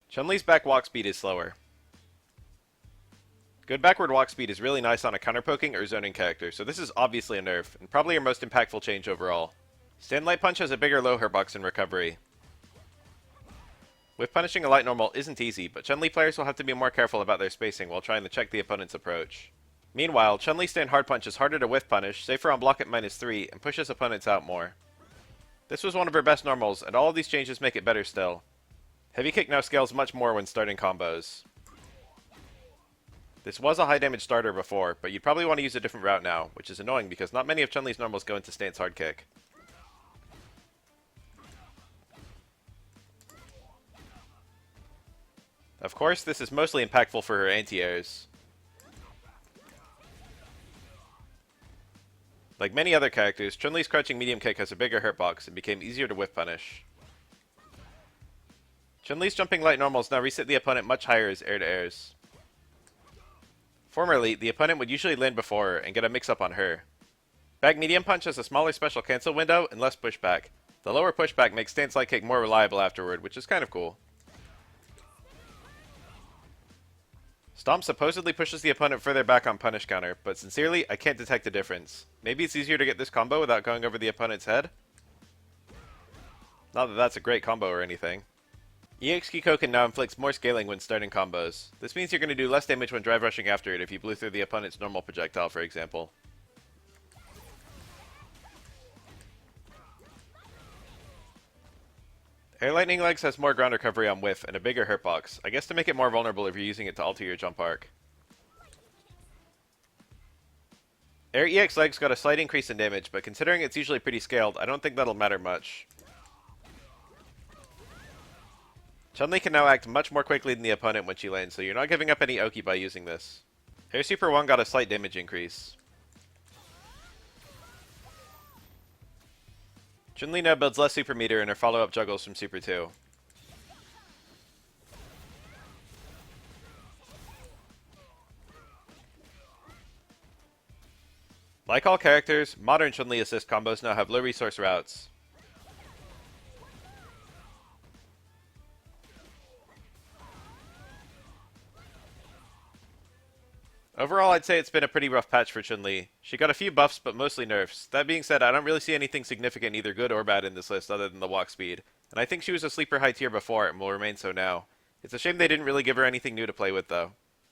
Chun-Li's back walk speed is slower. Good backward walk speed is really nice on a counter-poking or zoning character, so this is obviously a nerf, and probably your most impactful change overall. Stand Light Punch has a bigger low hitbox in recovery. Whiff punishing a light normal isn't easy, but Chun-Li players will have to be more careful about their spacing while trying to check the opponent's approach. Meanwhile, Chun-Li stand hard punch is harder to whiff punish, safer on block at -3, and pushes opponents out more. This was one of her best normals, and all of these changes make it better still. Heavy kick now scales much more when starting combos. This was a high damage starter before, but you'd probably want to use a different route now, which is annoying because not many of Chun-Li's normals go into stance hard kick. Of course, this is mostly impactful for her anti-airs. Like many other characters, Chun-Li's crouching medium kick has a bigger hurtbox and became easier to whiff punish. Chun-Li's jumping light normals now reset the opponent much higher as air-to-airs. Formerly, the opponent would usually land before her and get a mix-up on her. Back medium punch has a smaller special cancel window and less pushback. The lower pushback makes stance light kick more reliable afterward, which is kind of cool. Stomp supposedly pushes the opponent further back on punish counter, but sincerely, I can't detect a difference. Maybe it's easier to get this combo without going over the opponent's head? Not that that's a great combo or anything. EX Kikoken now inflicts more scaling when starting combos. This means you're going to do less damage when drive rushing after it if you blew through the opponent's normal projectile, for example. Air Lightning Legs has more ground recovery on whiff and a bigger hurtbox, I guess to make it more vulnerable if you're using it to alter your jump arc. Air EX Legs got a slight increase in damage, but considering it's usually pretty scaled, I don't think that'll matter much. Chun-Li can now act much more quickly than the opponent when she lands, so you're not giving up any Oki by using this. Air Super 1 got a slight damage increase. Chun-Li now builds less super meter and her follow-up juggles from Super 2. Like all characters, modern Chun-Li assist combos now have low resource routes. Overall, I'd say it's been a pretty rough patch for Chun-Li. She got a few buffs, but mostly nerfs. That being said, I don't really see anything significant either good or bad in this list other than the walk speed. And I think she was a sleeper high tier before and will remain so now. It's a shame they didn't really give her anything new to play with though.